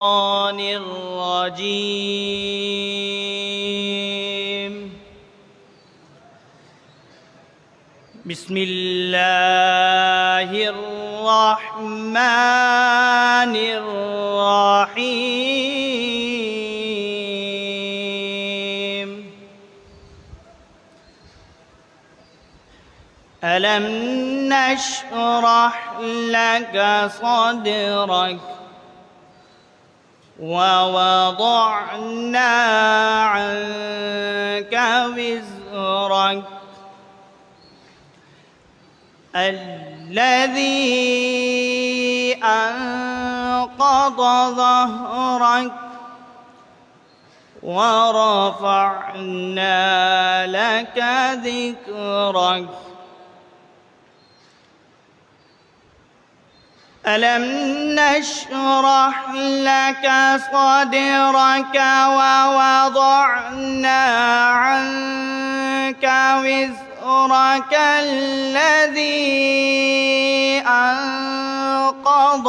الشيطان الرجيم. بسم الله الرحمن الرحيم. ألم نشرح لك صدرك ووضعنا عنك وزرك الذي أنقض ظهرك ورفعنا لك ذكرك. ألم نشرح لك صدرك ووضعنا عنك وزرك الذي أنقض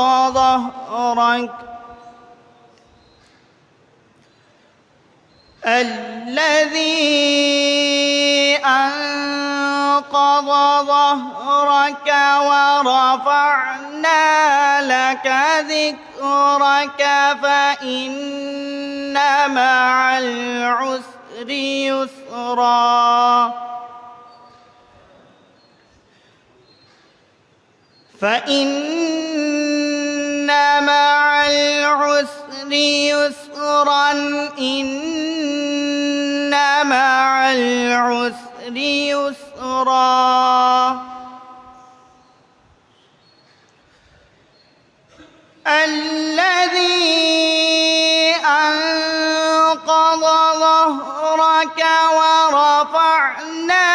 ظهرك ورفعنا لك ذكرك فإن مع العسر يسرا إن مع العسر يسرا. الذي أنقض ظهرك ورفعنا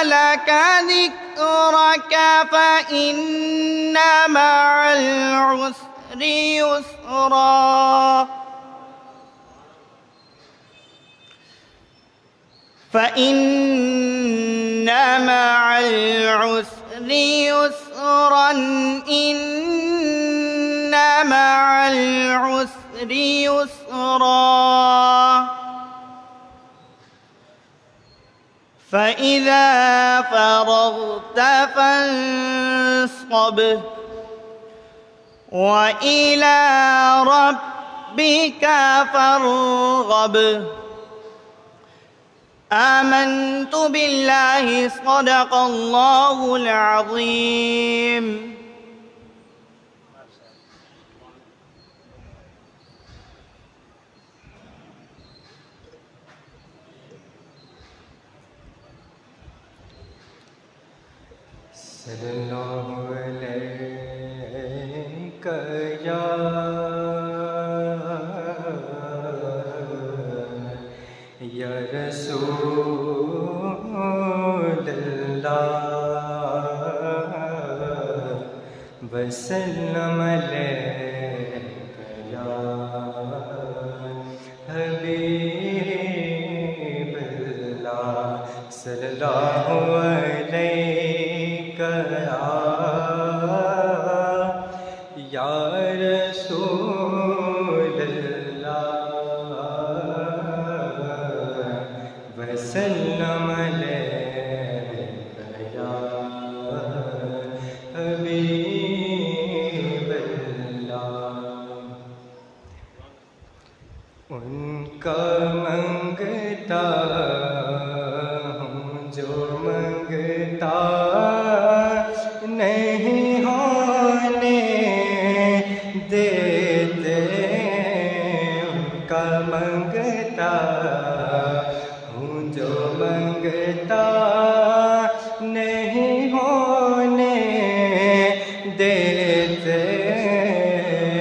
لك ذكرك فإن مع العسر يسرا. فإن مع العسر يسرا إن مع العسر يسرا. فإذا فرغت فانصب وإلى ربك فارغب. آمنت بالله صدق الله العظيم. صلی اللہ علیہ یا رسول اللہ وسلم علیک یا حبیب اللہ صلی اللہ علیہ یا رسول اللہ وسلم علیک یا حبیب اللہ. ان کا منگتا ہوں جو منگتا نہیں ہونے دیتے. ان کا منگتا ہوں جو منگتا نہیں ہونے دیتے.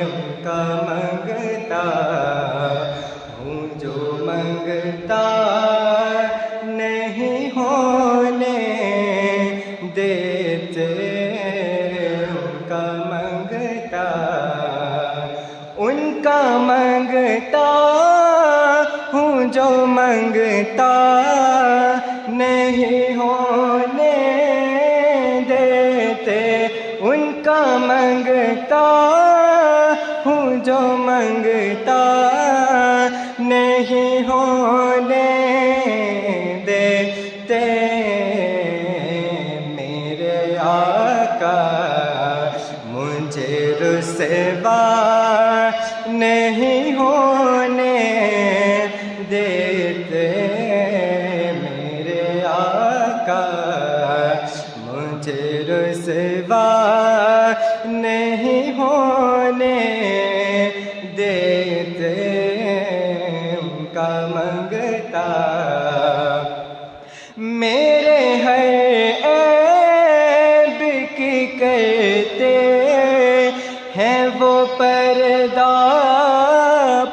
ان کا منگتا ہوں جو منگتا نہیں ہونے دیتے. ان کا منگتا ہوں جو منگتا نہیں ہونے دیتے. ان کا منگتا ہوں جو منگتا مانگتا نہیں ہونے دیتے میرے آقا مجھے رسوا نہیں ہونے دیتے میرے آقا مجھے رسوا نہیں ہونے دیتے ان کا منگتا میرے ہر عیب کی کرتے ہیں وہ پردہ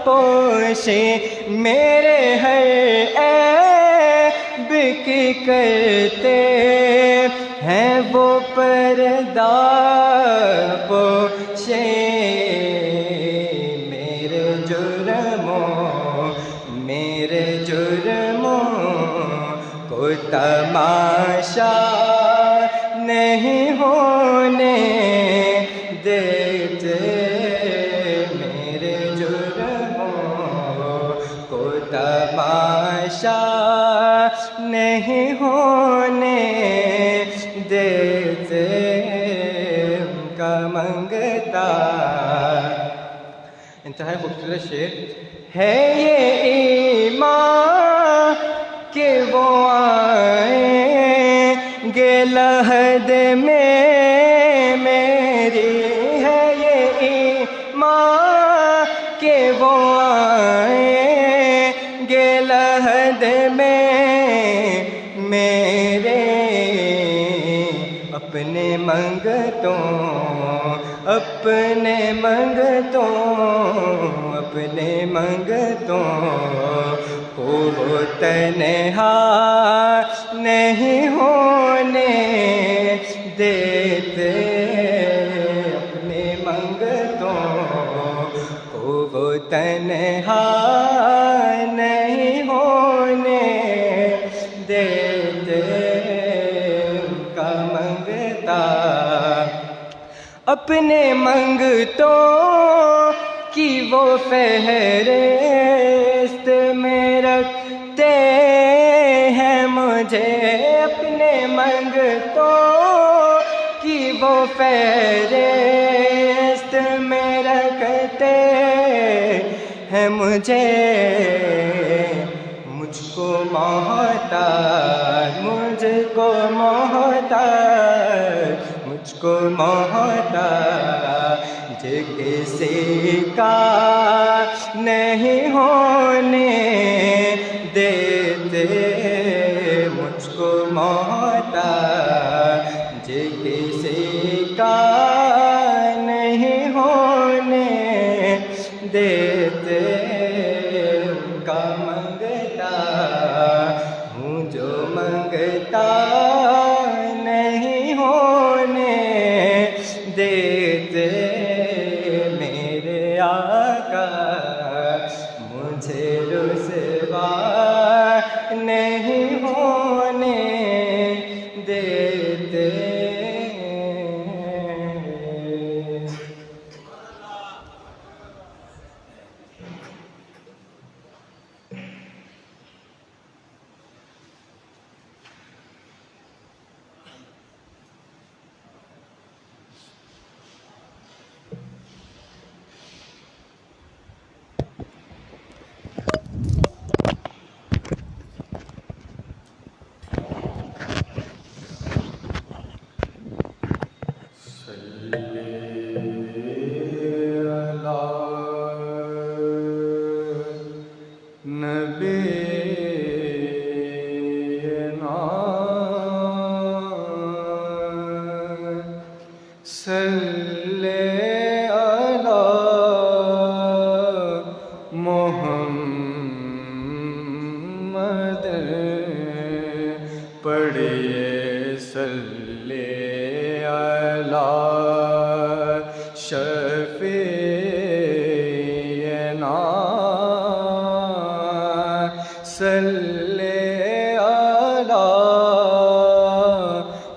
پوشی میرے ہر عیب کی کرتے ہیں وہ پردہ پوشی میرے جرموں کو تماشا نہیں ہونے دیتے میرے جرموں کو تماشا نہیں ہونے دیتے ان کا منگتا انتہائی خوبصورت شعر ہے یہ ایمان کہ وہ آئیں گے لحد میں میری ہے یہ ایمان کہ وہ آئیں گے لحد میں میرے اپنے منگتوں کو وہ تنہا نہیں ہونے دیتے اپنے منگتوں کو وہ تنہا نہیں ہونے دیتے ان کا منگتا اپنے منگتوں کی وہ فہرست میں رکھتے ہیں مجھے اپنے منگتوں کی وہ فہرست میں رکھتے ہیں مجھے مجھ کو محتاج کسی کا نہیں ہونے دیتے مجھ کو محتاج کسی کا نہیں ہونے دیتے ان کا منگتا ہوں جو منگتا نہیں ہونے دیتے میرے آقا مجھے رسوا نہیں ہونے دیتے پڑھیے صلی علی شفیعنا صلی علی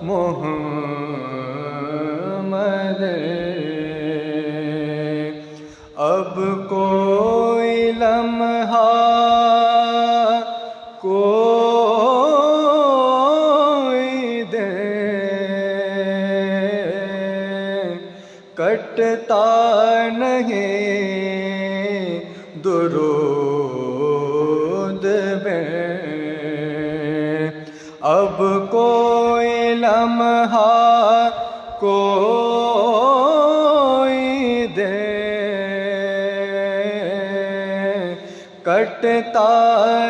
محمد اب کو لمحہ کوئی دن کٹتا نہیں درود میں، اب کوئی لمحہ کوئی دن کٹتا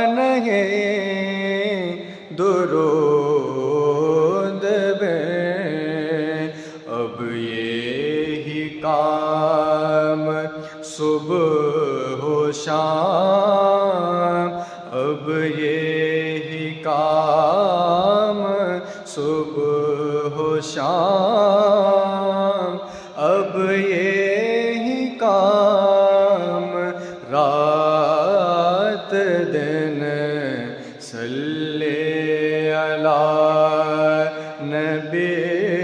نہیں درود میں، اب یہی کام صبح و شام، اب یہی کام صبح و شام، اب یہی کام رات دن، صلی علی نبینا،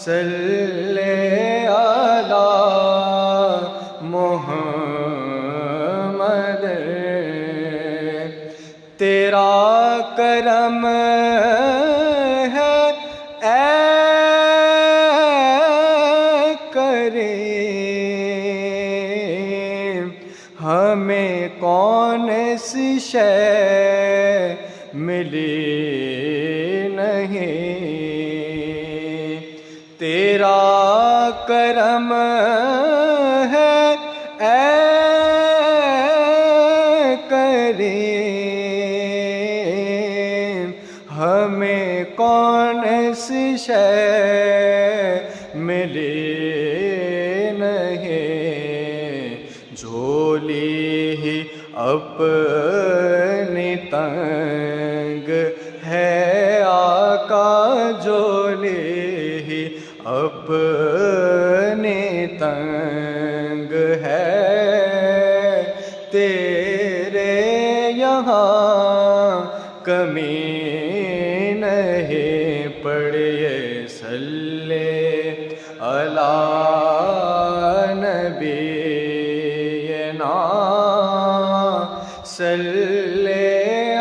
صلی علی محمد، تیرا کرم ہے اے کریم، ہمیں کون سی شے ملی نہیں، تیرا کرم ہے اے کریم، ہمیں کون سی شے ملی نہیں، جھولی ہی اپنی تنگ ہے آقا، جھولی ہی اپنی تنگ ہے، تیرے یہاں کمی نہیں پڑیے، صلی علی نبینا، صلی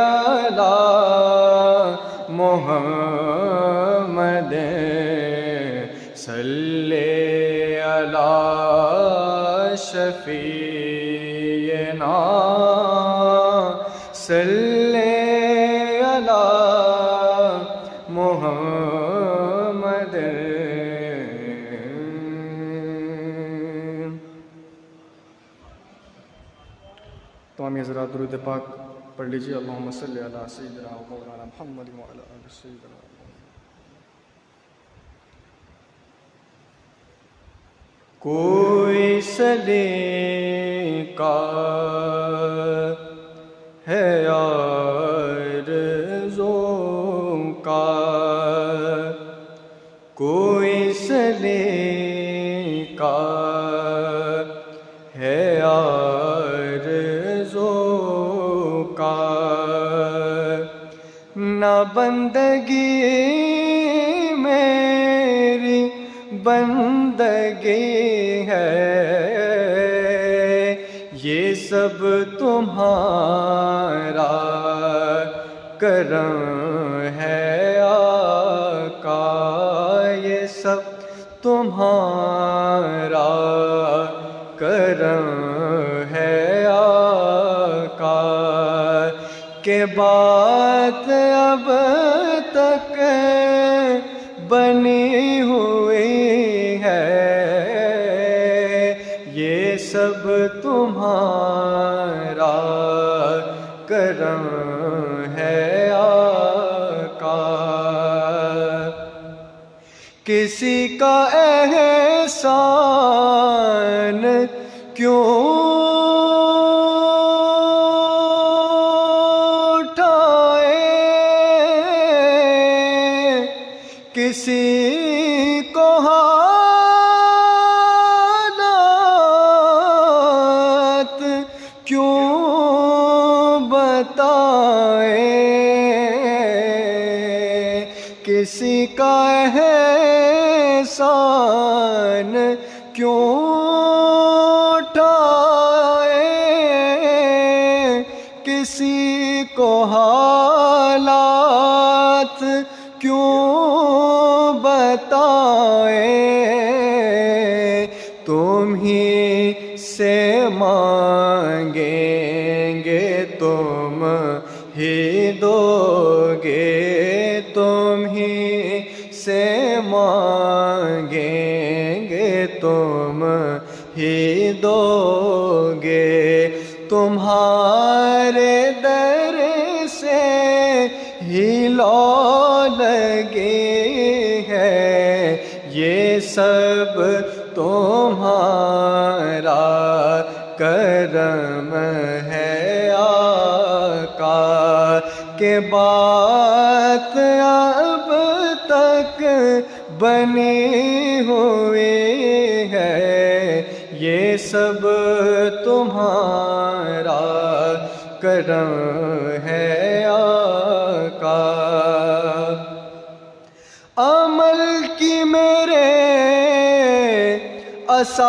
علی محمد، صلی علی شفیعنا، صلی علی محمد۔ تمام حضرات درود پاک پڑھ لیجیے، اللہم صلی علی سیدنا و مولانا محمد وعلی آل سیدنا۔ کوئی سلیقہ ہے آرزوں کا، کوئی سلیقہ ہے آرزوں کا، نہ بندگی میری بندگی ہے، یہ سب تمہارا کرم ہے آقا، یہ سب تمہارا کرم ہے آقا، کہ بات اب تک بنی ہوئی ہے، یہ سب تمہارا کرم ہے آقا، کسی کا احسان کیوں کسی کو حالات کیوں بتائے، کسی کا احسان تم ہی سے مانگیں گے تم ہی دو گے، تم ہی سے مانگیں گے تم ہی دو گے، تمہارے در سے ہی لو لگی ہے، یہ سب تمہارا کرم ہے آقا، کہ بات اب تک بنی ہوئی ہے، یہ سب تمہارا کرم ہے آقا۔ عمل کی میرے اساس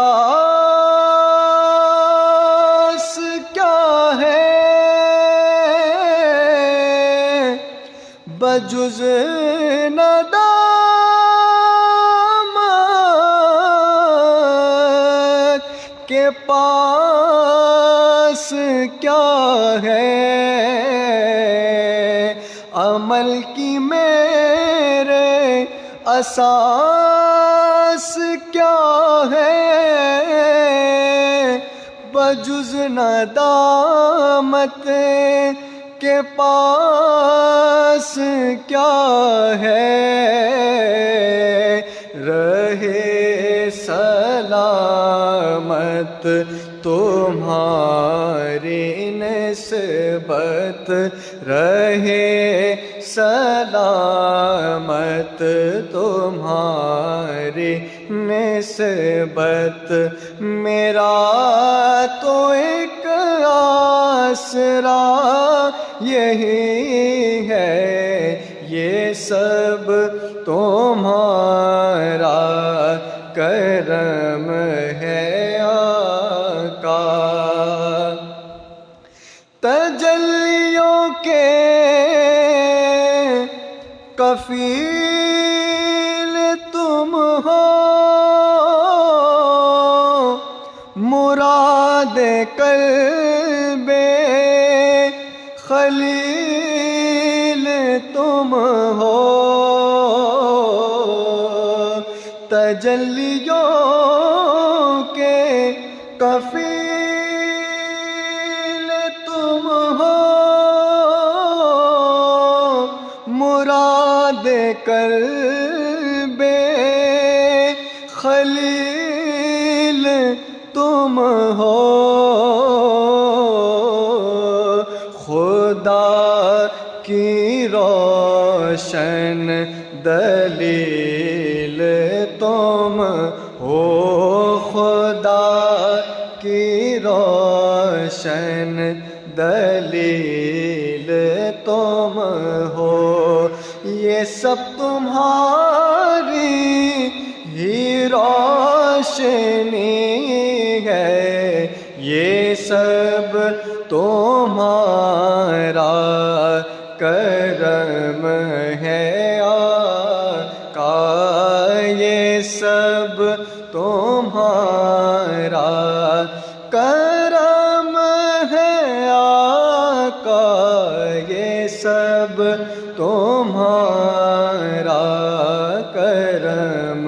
کیا ہے، بجز ندامت کے پاس کیا ہے، عمل کی میرے اساس کیا ہے، بجز ندامت کے پاس کیا ہے، رہے سلامت تمہاری نسبت، رہے سلامت تمہاری نسبت، میرا تو ایک آسرا یہی ہے، یہ سب تمہارا کرم ہے آقا۔ تجلیوں کے کفیل تم ہو، مراد قلب خلیل تم ہو، تجلیوں کے کفیل تم ہو، مراد قلب خلیل تم ہو، خدا کی روشن دلیل تم ہو، خدا کی روشن دلیل تم ہو، یہ سب تمہاری ہی روشنی ہے، یہ سب تمہارا کرم ہے آقا، یہ سب تمہارا کرم ہے آقا، یہ سب تمہارا کرم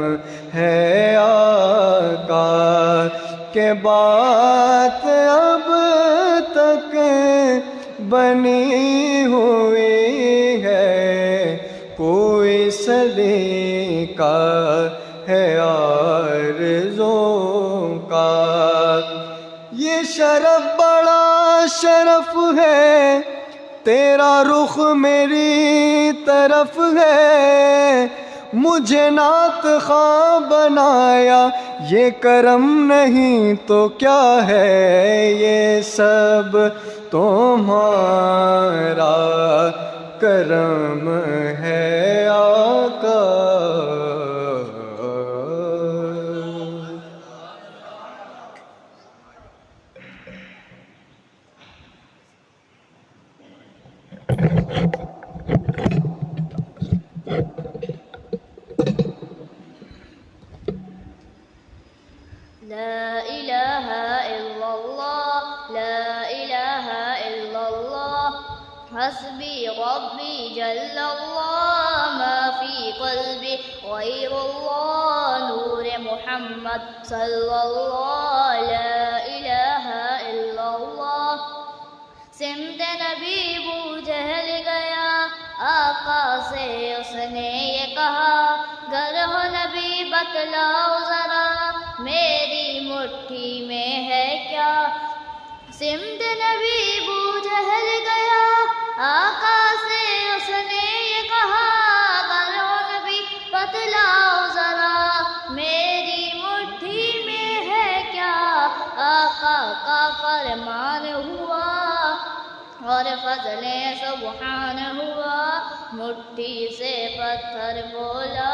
ہے آقا، کہ بات اب تک بنی ہوئی ہے، کوئی سلیقہ ہے آرزوں کا، یہ شرف بڑا شرف ہے، تیرا رخ میری طرف ہے، مجھے نعت خواں بنایا، یہ کرم نہیں تو کیا ہے، یہ سب تمہارا کرم ہے آقا۔ لا لا إله إلا الله لا إله إلا الله حسبي ربي جل الله ما في قلبي غير الله نور محمد صلى الله لا إله إلا الله سمت نبی ابو جہل گیا آقا سے اس نے یہ کہا گر ہو نبی بتلاؤ ذرا میری مٹھی میں ہے کیا سمت نبی ابو جہل گیا آقا سے اس نے یہ کہا گر ہو نبی بتلاؤ ذرا میری مٹھی میں ہے کیا آقا کا فرمان ہوا اور فضل سبحان ہوا مٹھی سے پتھر بولا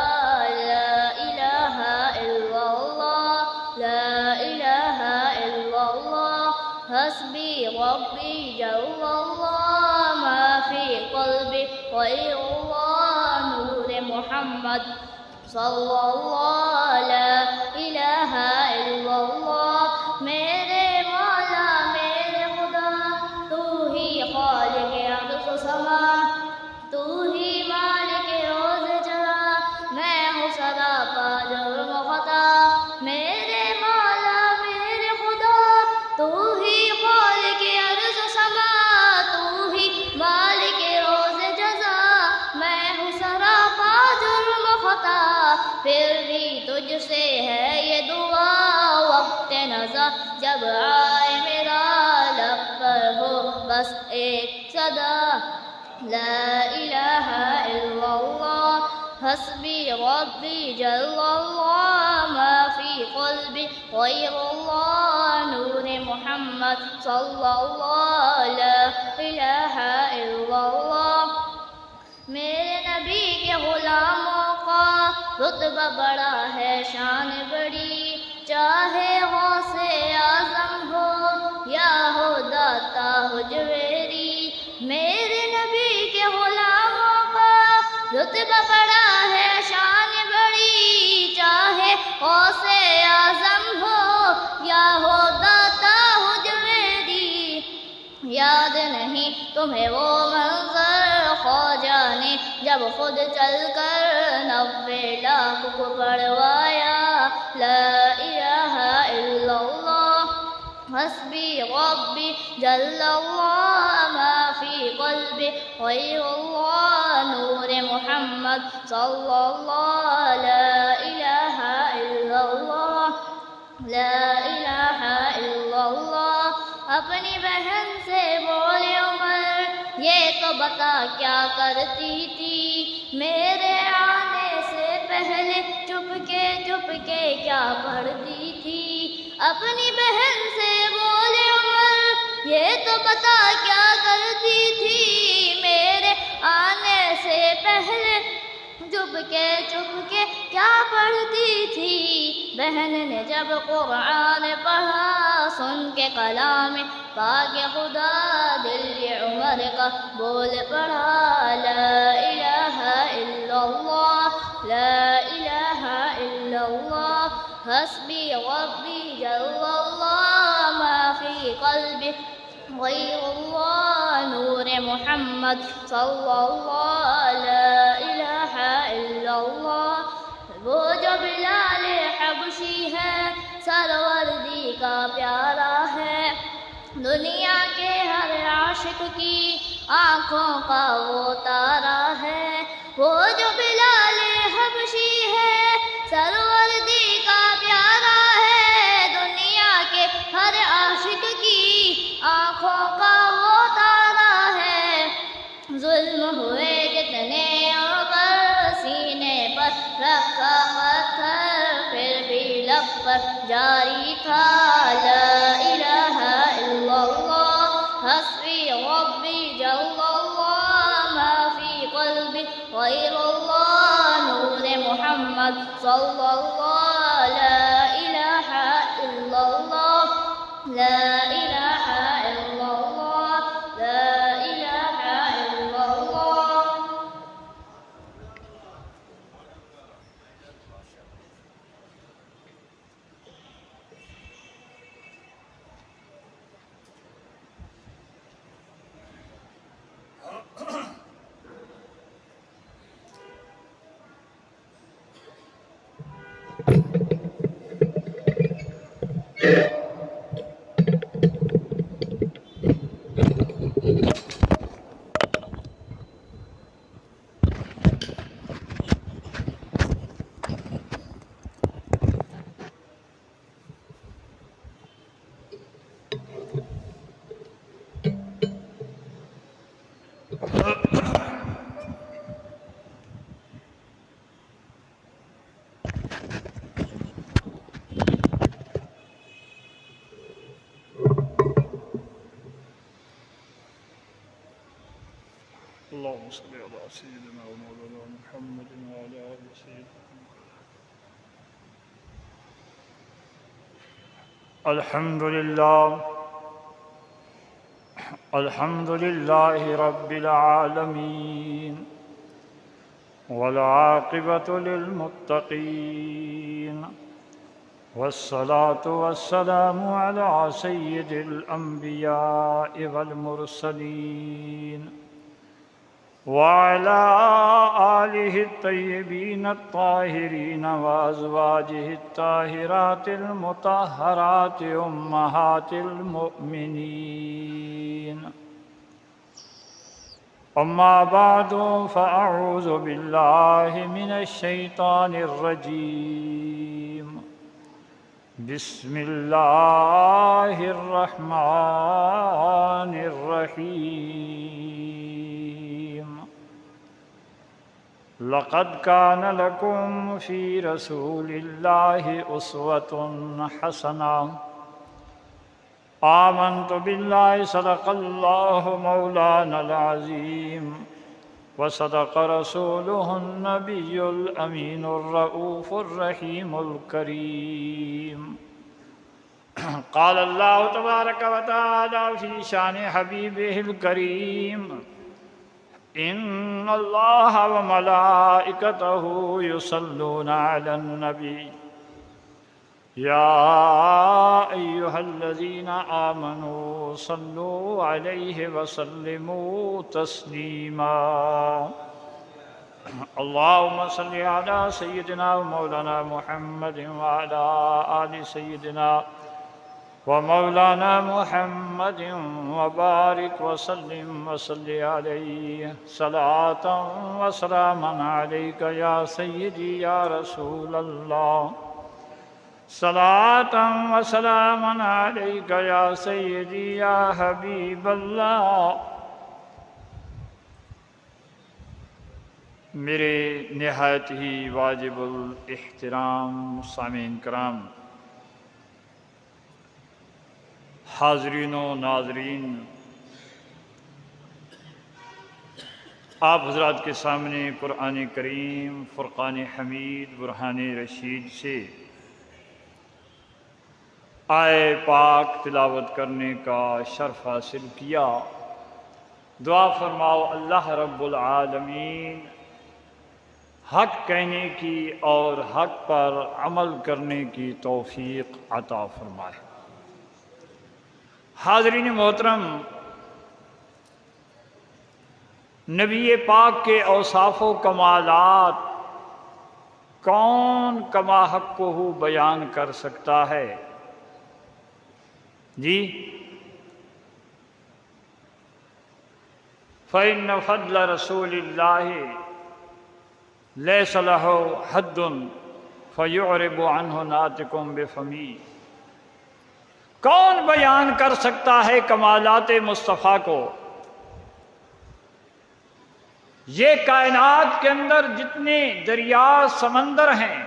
لا الہ الا اللہ لا الہ الا اللہ حسبی ربی جل اللہ ما فی قلبی غیر اللہ نور محمد صلی اللہ لا الہ الا اللہ میرے مولا میرے خدا تو ہی خالق عرش و سما تو ہی مالک روز جہاں میں ہوں سراپا جرم و خطا میرے مولا میرے خدا تو ہی خالق عرش و سما تو ہی مالک روز جزا میں ہوں سراپا جرم و خطا پھر بھی تجھ سے ہے یہ دعا وقت نظر جب آئے میرا لب پر ہو بس ایک صدا لا الہ الا اللہ حسبی ربی جل اللہ ما فی قلبی غیر اللہ نور محمد صلی اللہ لا الہ الا اللہ میرے نبی کے غلاموں کا رتبہ بڑا ہے شان بڑی چاہے غوث اعظم ہو یا ہو داتا حجویری میرے نبی کے غلاموں کا رتبہ بڑا ہے شان بڑی چاہے غوث اعظم ہو یا ہو داتا حجویری یاد نہیں تمہیں وہ منظر خواجہ نے جب خود چل کر 90 لاکھ کو پڑھوایا لا الہ الا اللہ حسبی ربی جل اللہ ما فی قلبی غیر اللہ نور محمد صلی اللہ لا الہ الا اللہ لا الہ الا اللہ اپنی بہن سے بولے عمر یہ تو بتا کیا کرتی تھی میرے آنے سے پہلے چپ کے کیا پڑھتی تھی اپنی بہن سے بولے عمر یہ تو بتا کیا کرتی تھی میرے آنے سے پہلے چپ کے کیا پڑھتی تھی بہن نے جب قرآن پڑھا سن کے کلام پاک خدا دل عمر کا بول پڑھا لا الہ الا اللہ لا الہ الا اللہ حسبی ربی جل اللہ ما فی قلبی غیر اللہ نور محمد صلی اللہ لا الہ الا اللہ وہ جو بلال حبشی ہے سروردی کا پیارا ہے دنیا کے ہر عاشق کی آنکھوں کا وہ تارا ہے وہ جو بلال حبشی ہے سروردی کا پیارا ہے دنیا کے ہر عاشق کی آنکھوں کا وہ تارا ہے ظلم ہوئے جتنے پر سینے پر رکھا پتھر پھر بھی لب پر جاری تھا لا الہ الا اللہ حسبی ربی جل اللہ ما فی قلبی غیر اللہ نور محمد صلی اللہ لا الہ الا اللہ لا الہ الا اللہ لا الہ الا اللہ اللهم صل على سيدنا ومولانا محمد وعلى آل سيدنا الحمد لله رب العالمين والعاقبة للمتقين والصلاة والسلام على سيد الأنبياء والمرسلين وعلى آله الطيبين الطاهرين وأزواجه الطاهرات المطهرات أمهات المؤمنين أما بعد فأعوذ بالله من الشيطان الرجيم بسم الله الرحمن الرحيم لقد كان لكم في رسول الله أسوة حسنة آمنت بالله صدق الله مولانا العظيم وصدق رسوله النبي الأمين الرؤوف الرحيم الكريم قال الله تبارك وتعالى في شان حبيبه الكريم إن الله وملائكته يصلون على النبي يا أيها الذين آمنوا صلوا عليه وسلموا تسليما اللهم صل على سيدنا ومولانا محمد وعلى آل سيدنا ومولانا محمد وبارك وسلم وصل عليه صلاة وسلاما عليك يا سيدي يا رسول الله صلاة وسلاما عليك يا سيدي يا حبيب الله میرے نہایت ہی واجب الاحترام سامعین کرام، حاضرین و ناظرین، آپ حضرات کے سامنے قرآن کریم فرقان حمید برہان رشید سے آئے پاک تلاوت کرنے کا شرف حاصل کیا۔ دعا فرماؤ اللہ رب العالمین حق کہنے کی اور حق پر عمل کرنے کی توفیق عطا فرمائے۔ حاضرین محترم، نبی پاک کے اوصاف و کمالات کون کما حقہ بیان کر سکتا ہے؟ جی، فإن فضل رسول اللہ لیس لہ حد فیعرب عنہ ناطق بفمی۔ کون بیان کر سکتا ہے کمالات مصطفیٰ کو؟ یہ کائنات کے اندر جتنے دریا سمندر ہیں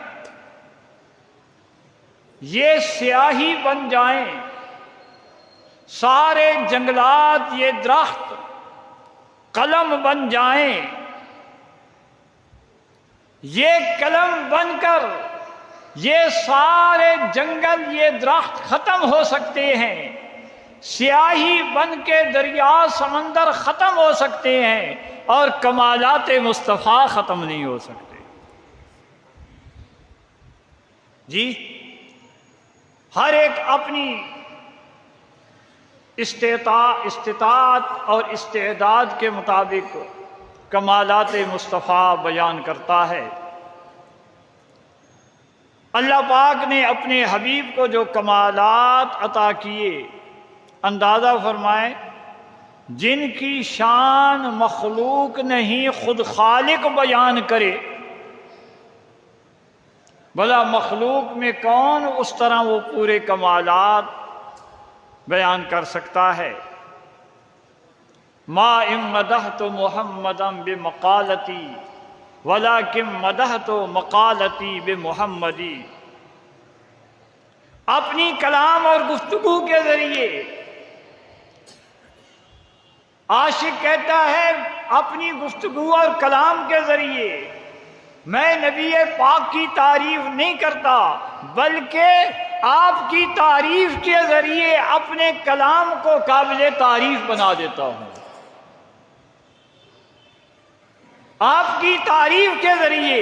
یہ سیاہی بن جائیں، سارے جنگلات یہ درخت قلم بن جائیں، یہ قلم بن کر یہ سارے جنگل یہ درخت ختم ہو سکتے ہیں، سیاہی بن کے دریا سمندر ختم ہو سکتے ہیں، اور کمالات مصطفیٰ ختم نہیں ہو سکتے۔ جی، ہر ایک اپنی استطاعت اور استعداد کے مطابق کمالات مصطفیٰ بیان کرتا ہے۔ اللہ پاک نے اپنے حبیب کو جو کمالات عطا کیے، اندازہ فرمائیں جن کی شان مخلوق نہیں خود خالق بیان کرے، بھلا مخلوق میں کون اس طرح وہ پورے کمالات بیان کر سکتا ہے؟ ما ان مدحت محمدا بمقالتی ولکن مدحت مقالتی بمحمدی۔ اپنی کلام اور گفتگو کے ذریعے عاشق کہتا ہے اپنی گفتگو اور کلام کے ذریعے میں نبی پاک کی تعریف نہیں کرتا، بلکہ آپ کی تعریف کے ذریعے اپنے کلام کو قابل تعریف بنا دیتا ہوں۔ آپ کی تعریف کے ذریعے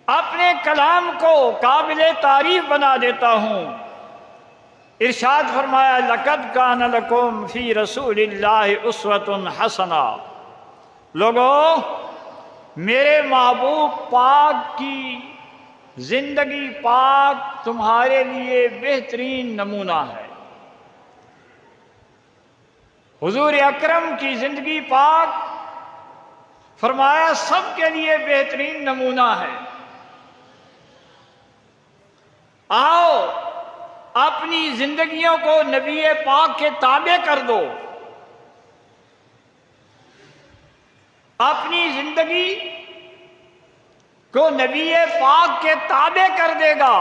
اپنے کلام کو قابل تعریف بنا دیتا ہوں۔ ارشاد فرمایا لقد کان لکم فی رسول اللہ اسوۃ حسنہ، لوگو میرے محبوب پاک کی زندگی پاک تمہارے لیے بہترین نمونہ ہے۔ حضور اکرم کی زندگی پاک فرمایا سب کے لیے بہترین نمونہ ہے۔ آؤ اپنی زندگیوں کو نبی پاک کے تابع کر دو، اپنی زندگی کو نبی پاک کے تابع کر دے گا،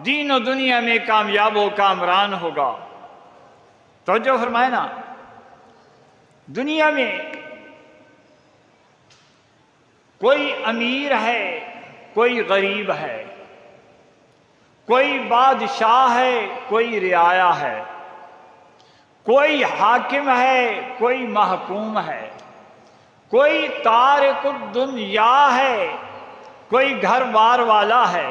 دین و دنیا میں کامیاب و کامران ہوگا۔ توجہ فرمائے نا، دنیا میں کوئی امیر ہے، کوئی غریب ہے، کوئی بادشاہ ہے، کوئی رعایا ہے، کوئی حاکم ہے، کوئی محکوم ہے، کوئی تارک الدنیا ہے، کوئی گھر بار والا ہے۔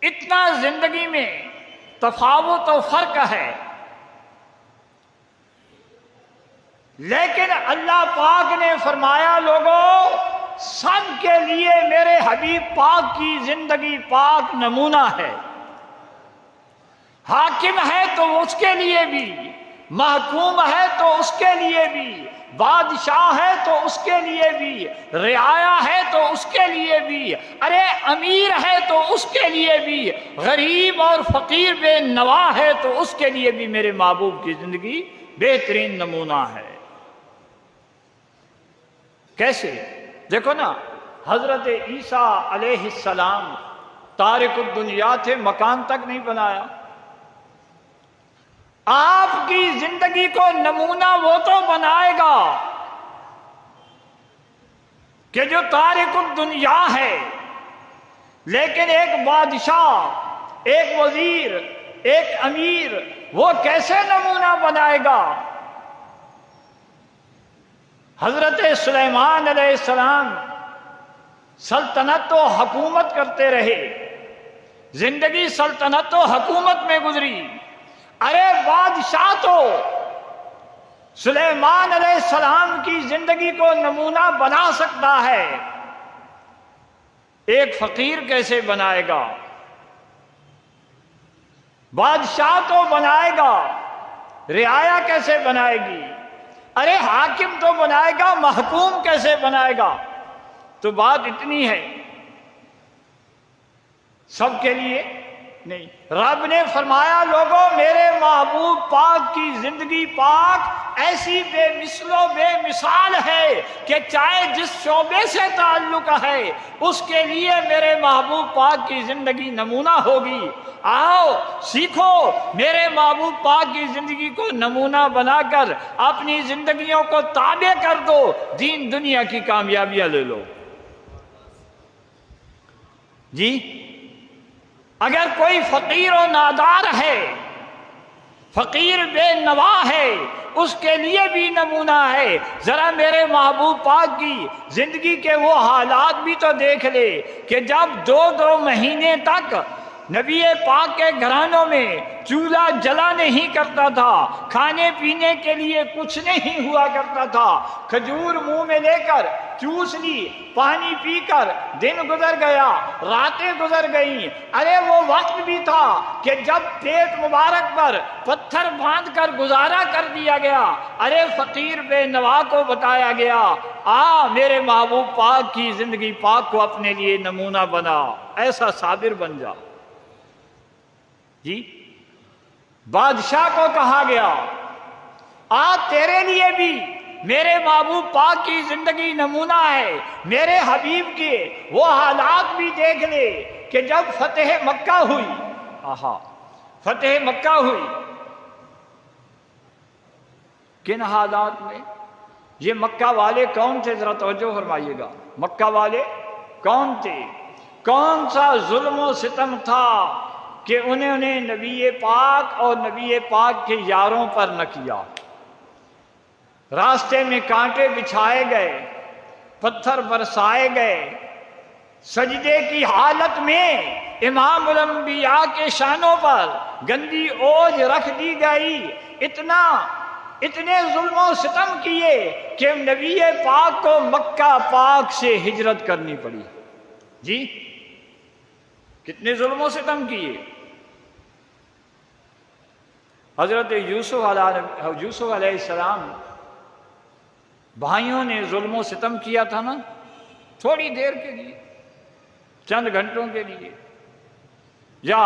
اتنا زندگی میں تفاوت و فرق ہے، لیکن اللہ پاک نے فرمایا لوگوں سب کے لیے میرے حبیب پاک کی زندگی پاک نمونہ ہے۔ حاکم ہے تو اس کے لیے بھی، محکوم ہے تو اس کے لیے بھی، بادشاہ ہے تو اس کے لیے بھی، رعایا ہے تو اس کے لیے بھی، ارے امیر ہے تو اس کے لیے بھی، غریب اور فقیر بے نوا ہے تو اس کے لیے بھی میرے محبوب کی زندگی بہترین نمونہ ہے۔ کیسے؟ دیکھو نا، حضرت عیسیٰ علیہ السلام تارک الدنیا تھے، مکان تک نہیں بنایا۔ آپ کی زندگی کو نمونہ وہ تو بنائے گا کہ جو تارک الدنیا ہے، لیکن ایک بادشاہ، ایک وزیر، ایک امیر وہ کیسے نمونہ بنائے گا؟ حضرت سلیمان علیہ السلام سلطنت و حکومت کرتے رہے، زندگی سلطنت و حکومت میں گزری۔ ارے بادشاہ تو سلیمان علیہ السلام کی زندگی کو نمونہ بنا سکتا ہے، ایک فقیر کیسے بنائے گا؟ بادشاہ تو بنائے گا، رعایا کیسے بنائے گی؟ ارے حاکم تو بنائے گا، محکوم کیسے بنائے گا؟ تو بات اتنی ہے، سب کے لیے نہیں۔ رب نے فرمایا لوگوں میرے محبوب پاک کی زندگی پاک ایسی بے مثل و بے مثال ہے کہ چاہے جس شعبے سے تعلق ہے اس کے لیے میرے محبوب پاک کی زندگی نمونہ ہوگی۔ آؤ سیکھو، میرے محبوب پاک کی زندگی کو نمونہ بنا کر اپنی زندگیوں کو تابع کر دو، دین دنیا کی کامیابیاں لے لو۔ جی اگر کوئی فقیر و نادار ہے، فقیر بے نوا ہے، اس کے لیے بھی نمونہ ہے۔ ذرا میرے محبوب پاک کی زندگی کے وہ حالات بھی تو دیکھ لے کہ جب دو مہینے تک نبی پاک کے گھرانوں میں چولہا جلا نہیں کرتا تھا، کھانے پینے کے لیے کچھ نہیں ہوا کرتا تھا، کھجور منہ میں لے کر چوس لی، پانی پی کر دن گزر گیا، راتیں گزر گئیں۔ ارے وہ وقت بھی تھا کہ جب پیٹ مبارک پر پتھر باندھ کر گزارا کر دیا گیا۔ ارے فقیر بے نوا کو بتایا گیا آ میرے محبوب پاک کی زندگی پاک کو اپنے لیے نمونہ بنا، ایسا صابر بن جا۔ جی بادشاہ کو کہا گیا تیرے لیے بھی میرے محبوب پاک کی زندگی نمونہ ہے۔ میرے حبیب کے وہ حالات بھی دیکھ لے کہ جب فتح مکہ ہوئی، فتح مکہ ہوئی، کن حالات میں؟ یہ مکہ والے کون تھے؟ ذرا توجہ فرمائیے گا، مکہ والے کون تھے؟ کون سا ظلم و ستم تھا کہ انہوں نے نبی پاک اور نبی پاک کے یاروں پر نہ کیا؟ راستے میں کانٹے بچھائے گئے، پتھر برسائے گئے، سجدے کی حالت میں امام الانبیاء کے شانوں پر گندی اوج رکھ دی گئی، اتنے ظلم و ستم کیے کہ نبی پاک کو مکہ پاک سے ہجرت کرنی پڑی۔ جی کتنے ظلم و ستم کیے؟ حضرت یوسف علیہ السلام بھائیوں نے ظلم و ستم کیا تھا نا، تھوڑی دیر کے لیے، چند گھنٹوں کے لیے یا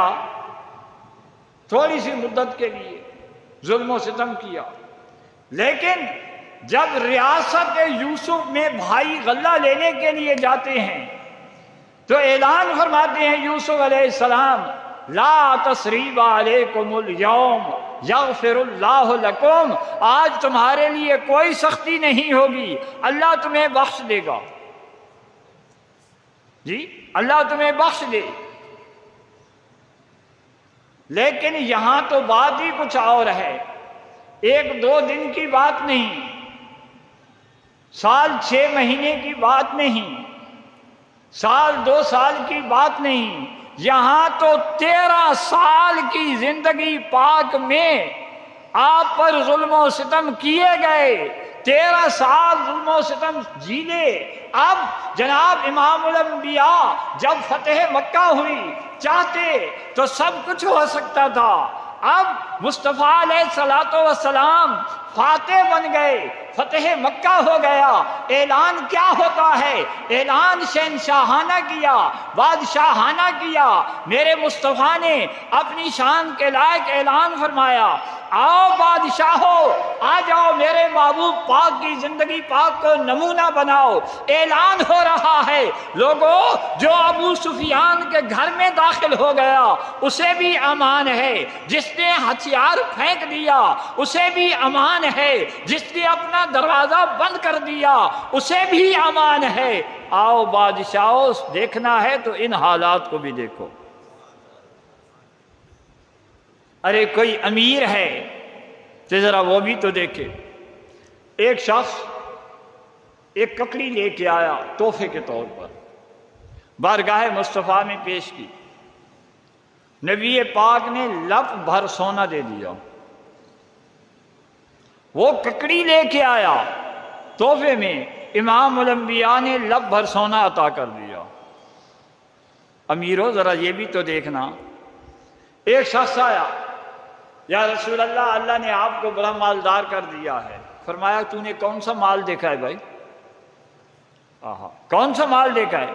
تھوڑی سی مدت کے لیے ظلم و ستم کیا، لیکن جب ریاست یوسف میں بھائی غلہ لینے کے لیے جاتے ہیں تو اعلان فرماتے ہیں یوسف علیہ السلام، لا تثریب علیکم اليوم یغفر اللہ لکم، آج تمہارے لیے کوئی سختی نہیں ہوگی، اللہ تمہیں بخش دے گا۔ جی اللہ تمہیں بخش دے۔ لیکن یہاں تو بات ہی کچھ اور ہے، 1-2 دن کی بات نہیں، سال 6 مہینے کی بات نہیں، سال 2 سال کی بات نہیں، یہاں تو 13 سال کی زندگی پاک میں آپ پر ظلم و ستم کیے گئے، 13 سال ظلم و ستم جیلے۔ اب جناب امام الانبیاء جب فتح مکہ ہوئی چاہتے تو سب کچھ ہو سکتا تھا، اب مصطفیٰ علیہ الصلوۃ والسلام فاتح بن گئے، فتح مکہ ہو گیا۔ اعلان کیا ہوتا ہے؟ اعلان شہنشاہانہ کیا، بادشاہانہ کیا۔ میرے مصطفیٰ نے اپنی شان کے لائق اعلان فرمایا، آؤ بادشاہو آ جاؤ، میرے محبوب پاک کی زندگی پاک کو نمونہ بناؤ۔ اعلان ہو رہا ہے، لوگوں جو ابو سفیان کے گھر میں داخل ہو گیا اسے بھی امان ہے، جس نے ہتھیار پھینک دیا اسے بھی امان ہے، جس نے اپنا دروازہ بند کر دیا اسے بھی امان ہے۔ آؤ بادشاہو، دیکھنا ہے تو ان حالات کو بھی دیکھو۔ ارے کوئی امیر ہے تو ذرا وہ بھی تو دیکھے۔ ایک شخص ایک ککڑی لے کے آیا تحفے کے طور پر، بارگاہ مصطفیٰ میں پیش کی، نبی پاک نے لپ بھر سونا دے دیا۔ وہ ککڑی لے کے آیا تحفے میں، امام الانبیاء نے لپ بھر سونا عطا کر دیا۔ امیرو ذرا یہ بھی تو دیکھنا۔ ایک شخص آیا، یا رسول اللہ، اللہ نے آپ کو بڑا مالدار کر دیا ہے۔ فرمایا تو نے کون سا مال دیکھا ہے بھائی؟ کون سا مال دیکھا ہے؟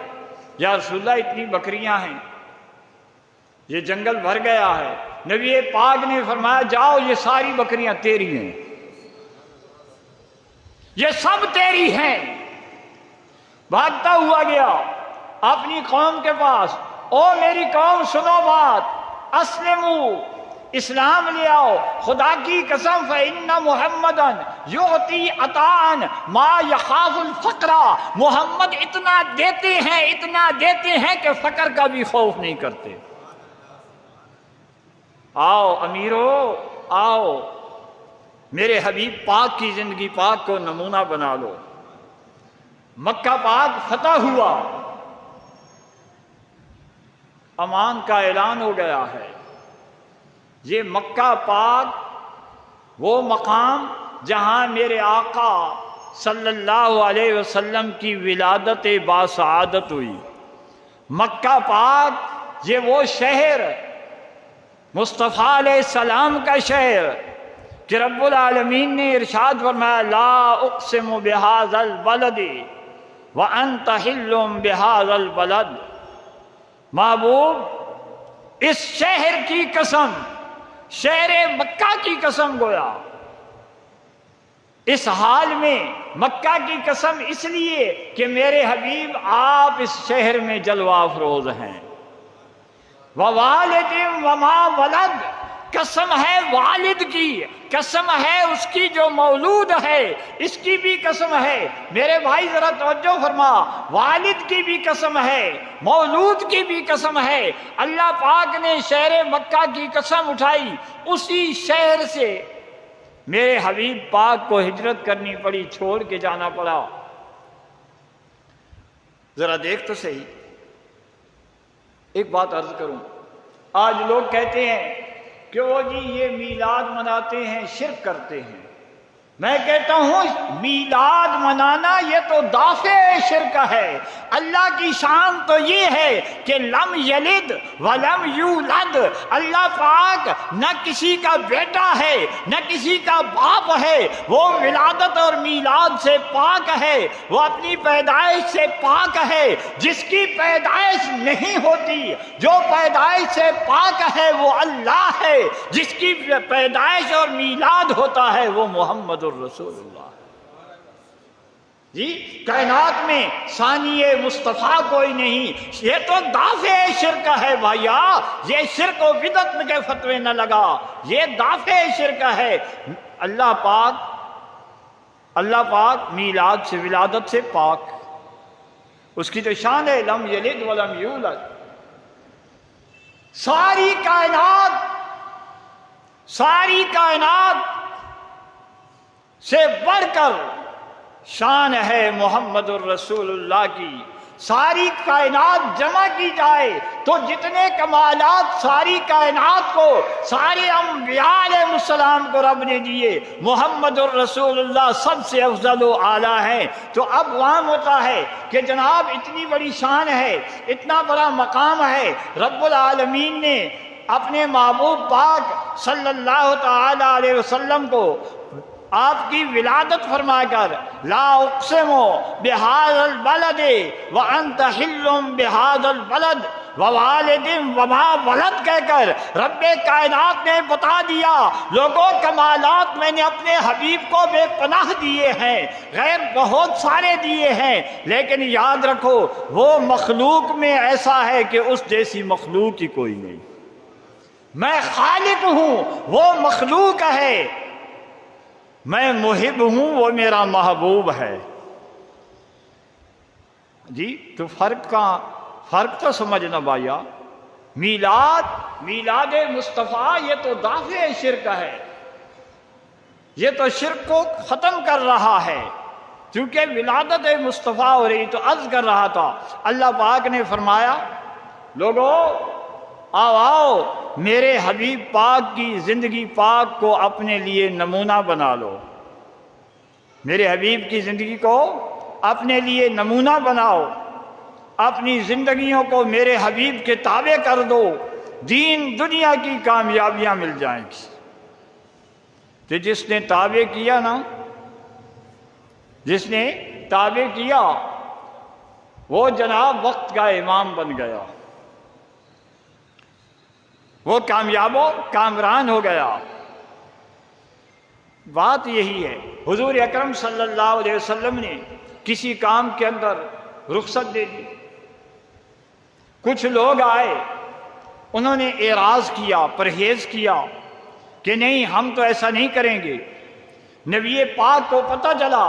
یا رسول اللہ اتنی بکریاں ہیں، یہ جنگل بھر گیا ہے۔ نبی پاک نے فرمایا جاؤ، یہ ساری بکریاں تیری ہیں، یہ سب تیری ہیں۔ بھاگتا ہوا گیا اپنی قوم کے پاس، او میری قوم سنو بات، اسلموا، اسلام لے آؤ، خدا کی قسم فإن محمدًا یعطی عطاء ما یخاف الفقر، محمد اتنا دیتے ہیں کہ فقر کا بھی خوف نہیں کرتے۔ آؤ امیرو آؤ، میرے حبیب پاک کی زندگی پاک کو نمونہ بنا لو۔ مکہ پاک فتح ہوا، امان کا اعلان ہو گیا ہے۔ یہ مکہ پاک وہ مقام جہاں میرے آقا صلی اللہ علیہ وسلم کی ولادت باسعادت ہوئی۔ مکہ پاک یہ وہ شہر، مصطفیٰ علیہ السلام کا شہر کہ رب العالمین نے ارشاد فرمایا لا اقسم بہذا البلد وانت حل بہذا البلد۔ محبوب اس شہر کی قسم، شہر مکہ کی قسم گویا۔ اس حال میں مکہ کی قسم اس لیے کہ میرے حبیب آپ اس شہر میں جلوہ افروز ہیں۔ ووالد وما ولد، قسم ہے والد کی، قسم ہے اس کی جو مولود ہے، اس کی بھی قسم ہے۔ میرے بھائی ذرا توجہ فرما، والد کی بھی قسم ہے، مولود کی بھی قسم ہے۔ اللہ پاک نے شہر مکہ کی قسم اٹھائی، اسی شہر سے میرے حبیب پاک کو ہجرت کرنی پڑی، چھوڑ کے جانا پڑا۔ ذرا دیکھ تو صحیح، ایک بات عرض کروں، آج لوگ کہتے ہیں کہ وہ جی یہ میلاد مناتے ہیں، شرک کرتے ہیں۔ میں کہتا ہوں میلاد منانا یہ تو دافع شرک ہے۔ اللہ کی شان تو یہ ہے کہ لم یلد ولم یولد، اللہ پاک نہ کسی کا بیٹا ہے نہ کسی کا باپ ہے، وہ ولادت اور میلاد سے پاک ہے، وہ اپنی پیدائش سے پاک ہے۔ جس کی پیدائش نہیں ہوتی، جو پیدائش سے پاک ہے وہ اللہ ہے، جس کی پیدائش اور میلاد ہوتا ہے وہ محمد الرسول اللہ۔ جی کائنات میں ثانی مصطفیٰ کوئی نہیں، یہ تو دافع شرک ہے بھائیا، یہ شرک و بدعت کے فتوے نہ لگا، یہ دافع شرک ہے۔ اللہ پاک میلاد سے، ولادت سے پاک، اس کی تو شان ہے لم یلد ولم یولد۔ ساری کائنات سے بڑھ کر شان ہے محمد الرسول اللہ کی۔ ساری کائنات جمع کی جائے تو جتنے کمالات ساری کائنات کو، سارے انبیاء علیہ السلام کو رب نے دیے، محمد الرسول اللہ سب سے افضل و اعلیٰ ہیں۔ تو اب وہاں ہوتا ہے کہ جناب اتنی بڑی شان ہے، اتنا بڑا مقام ہے، رب العالمین نے اپنے محبوب پاک صلی اللہ تعالی علیہ وسلم کو آپ کی ولادت فرما کر لا اقسم بہذا البلد وانت حل بہذا البلد ووالد وما ولد کہہ کر رب کائنات نے بتا دیا، لوگوں کمالات میں نے اپنے حبیب کو بے پناہ دیے ہیں، غیر بہت سارے دیے ہیں، لیکن یاد رکھو وہ مخلوق میں ایسا ہے کہ اس جیسی مخلوق ہی کوئی نہیں۔ میں خالق ہوں، وہ مخلوق ہے، میں محب ہوں، وہ میرا محبوب ہے۔ جی تو فرق تو سمجھنا بھائیا، میلاد مصطفیٰ یہ تو دافع شرک ہے، یہ تو شرک کو ختم کر رہا ہے، کیونکہ ولادت مصطفیٰ ہو رہی۔ تو عرض کر رہا تھا، اللہ پاک نے فرمایا لوگو آؤ میرے حبیب پاک کی زندگی پاک کو اپنے لیے نمونہ بنا لو، میرے حبیب کی زندگی کو اپنے لیے نمونہ بناؤ، اپنی زندگیوں کو میرے حبیب کے تابع کر دو، دین دنیا کی کامیابیاں مل جائیں گی۔ تو جس نے تابع کیا نا، جس نے تابع کیا وہ جناب وقت کا امام بن گیا، وہ کامیاب و کامران ہو گیا۔ بات یہی ہے، حضور اکرم صلی اللہ علیہ وسلم نے کسی کام کے اندر رخصت دے دی، کچھ لوگ آئے، انہوں نے اعراض کیا، پرہیز کیا کہ نہیں ہم تو ایسا نہیں کریں گے۔ نبی پاک کو پتہ چلا،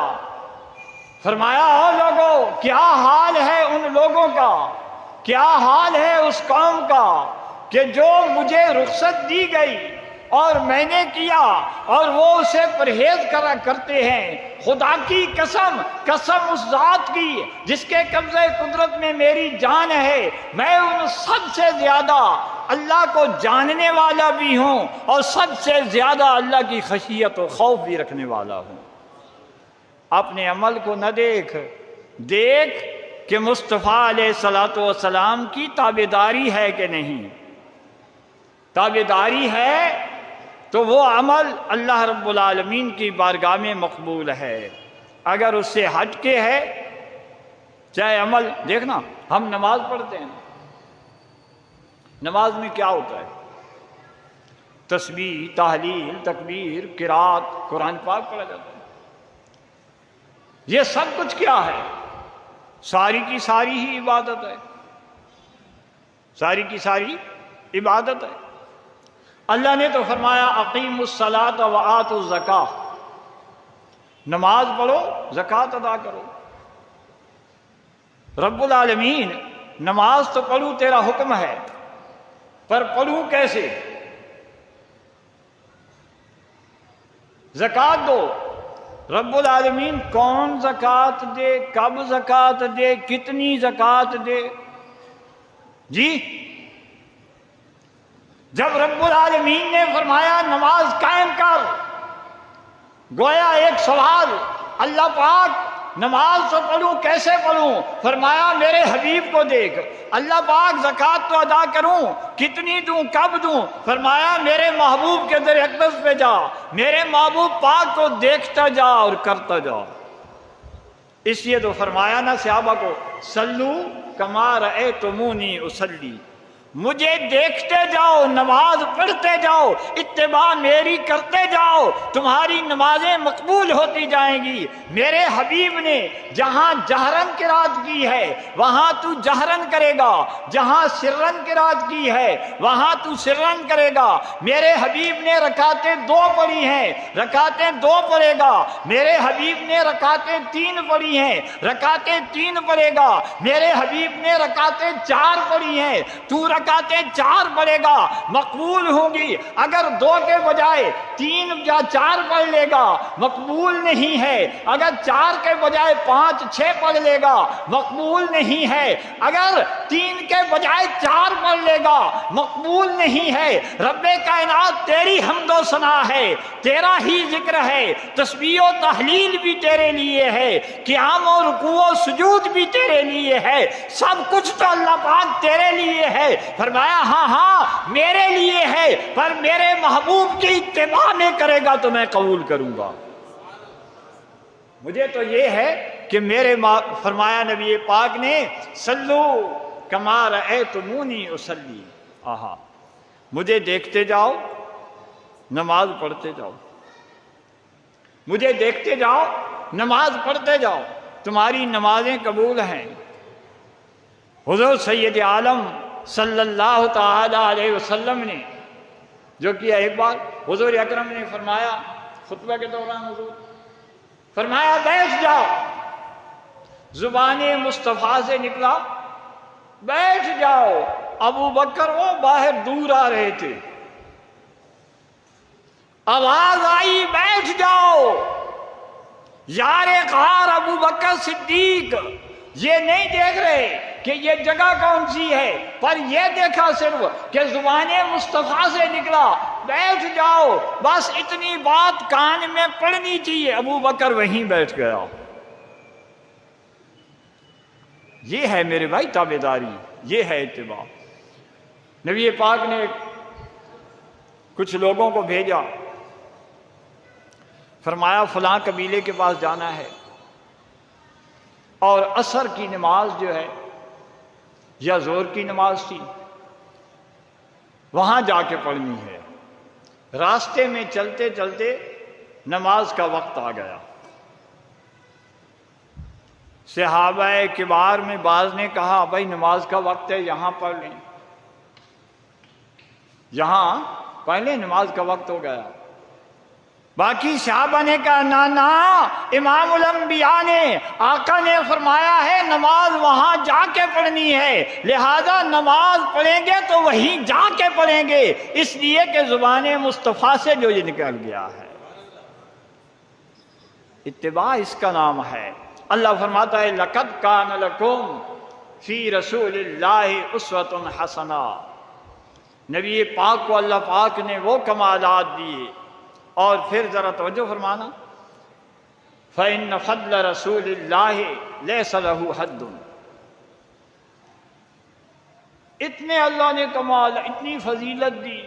فرمایا او لوگوں کیا حال ہے ان لوگوں کا، کیا حال ہے اس قوم کا کہ جو مجھے رخصت دی گئی اور میں نے کیا اور وہ اسے پرہیز کرتے ہیں۔ خدا کی قسم اس ذات کی جس کے قبضہ قدرت میں میری جان ہے، میں ان سب سے زیادہ اللہ کو جاننے والا بھی ہوں اور سب سے زیادہ اللہ کی خشیت و خوف بھی رکھنے والا ہوں۔ اپنے عمل کو نہ دیکھ کہ مصطفیٰ علیہ الصلوۃ والسلام کی تابعداری ہے کہ نہیں۔ تابعداری ہے تو وہ عمل اللہ رب العالمین کی بارگاہ میں مقبول ہے، اگر اس سے ہٹ کے ہے چاہے عمل، دیکھنا ہم نماز پڑھتے ہیں، نماز میں کیا ہوتا ہے؟ تسبیح، تحلیل، تکبیر، قرات، قرآن پاک پڑھا جاتا ہے۔ یہ سب کچھ کیا ہے؟ ساری کی ساری ہی عبادت ہے، ساری کی ساری عبادت ہے۔ اللہ نے تو فرمایا اقیموا الصلاۃ وآتوا الزکاۃ، نماز پڑھو زکوٰۃ ادا کرو۔ رب العالمین نماز تو پڑھوں تیرا حکم ہے، پر پڑھوں کیسے؟ زکوٰۃ دو۔ رب العالمین کون زکوٰۃ دے، کب زکوٰۃ دے، کتنی زکوٰۃ دے؟ جی جب رب العالمین نے فرمایا نماز قائم کر، گویا ایک سوال، اللہ پاک نماز تو پڑھوں کیسے پڑھوں؟ فرمایا میرے حبیب کو دیکھ۔ اللہ پاک زکوٰۃ تو ادا کروں، کتنی دوں، کب دوں؟ فرمایا میرے محبوب کے در اقدس پہ جا، میرے محبوب پاک کو دیکھتا جا اور کرتا جا۔ اس لیے تو فرمایا نا صحابہ کو، صلو کما رأیتمونی اصلی، مجھے دیکھتے جاؤ، نماز پڑھتے جاؤ، اتباع میری کرتے جاؤ، تمہاری نمازیں مقبول ہوتی جائیں گی۔ میرے حبیب نے جہاں جہرن قرات کی ہے وہاں تو جہرن کرے گا، جہاں سرن قرات کی ہے وہاں تو سرن کرے گا۔ میرے حبیب نے رکعتیں 2 پڑھی ہیں، رکعتیں 2 پڑھے گا۔ میرے حبیب نے رکعتیں 3 پڑھی ہیں، رکعتیں 3 پڑھے گا۔ میرے حبیب نے رکعتیں 4 پڑھی ہیں، تو رکعتیں 4 پڑھے گا، مقبول ہوں گی۔ اگر 2 کے بجائے 3 یا 4 پڑھ لے گا مقبول نہیں ہے، اگر 4 کے بجائے 5 6 پڑھ لے گا مقبول نہیں ہے، اگر 3 کے بجائے 4 پڑھ لے گا مقبول نہیں ہے۔ رب کائنات تیری حمد و ثنا ہے، تیرا ہی ذکر ہے، تسبیح و تحلیل بھی تیرے لیے ہے، قیام و رکوع و سجود بھی تیرے لیے ہے، سب کچھ تو اللہ پاک تیرے لیے ہے۔ فرمایا ہاں ہاں میرے لیے ہے، پر میرے محبوب کی اتباع میں کرے گا تو میں قبول کروں گا۔ مجھے تو یہ ہے کہ میرے فرمایا نبی پاک نے صلو کما رأیتمونی اصلی، آہا مجھے دیکھتے جاؤ، نماز پڑھتے جاؤ، مجھے دیکھتے جاؤ، نماز پڑھتے جاؤ، تمہاری نمازیں قبول ہیں۔ حضور سید عالم صلی اللہ تعالی علیہ وسلم نے جو کیا، ایک بار حضور اکرم نے فرمایا خطبہ کے دوران، حضور فرمایا بیٹھ جاؤ، زبان مصطفیٰ سے نکلا بیٹھ جاؤ۔ ابو بکر وہ باہر دور آ رہے تھے، آواز آئی بیٹھ جاؤ۔ یار غار ابو بکر صدیق یہ نہیں دیکھ رہے کہ یہ جگہ کون سی ہے، پر یہ دیکھا صرف کہ زبان مصطفیٰ سے نکلا بیٹھ جاؤ، بس اتنی بات کان میں پڑنی چاہیے۔ ابو بکر وہیں بیٹھ گیا۔ یہ ہے میرے بھائی تابعداری، یہ ہے اتباع۔ نبی پاک نے کچھ لوگوں کو بھیجا، فرمایا فلاں قبیلے کے پاس جانا ہے اور عصر کی نماز جو ہے یا زور کی نماز تھی وہاں جا کے پڑھنی ہے۔ راستے میں چلتے چلتے نماز کا وقت آ گیا۔ صحابہ کبار میں بعض نے کہا بھائی نماز کا وقت ہے یہاں پڑھ لیں، یہاں پڑھ لیں، نماز کا وقت ہو گیا۔ باقی صحابہ نے کہا نا امام الانبیاء نے، آقا نے فرمایا ہے نماز وہاں جا کے پڑھنی ہے، لہذا نماز پڑھیں گے تو وہیں جا کے پڑھیں گے، اس لیے کہ زبان مصطفیٰ سے جو یہ نکل گیا ہے۔ اتباع اس کا نام ہے۔ اللہ فرماتا ہے لَقَدْ كَانَ لَكُمْ فِي رَسُولِ اللَّهِ أُسْوَةٌ حَسَنَةٌ، نبی پاک کو اللہ پاک نے وہ کمالات دیے۔ اور پھر ذرا توجہ فرمانا، فَإِنَّ فَضْلَ رَسُولِ اللَّهِ لَيْسَ لَهُ حَدٌّ، اتنے اللہ نے کمال، اتنی فضیلت دی،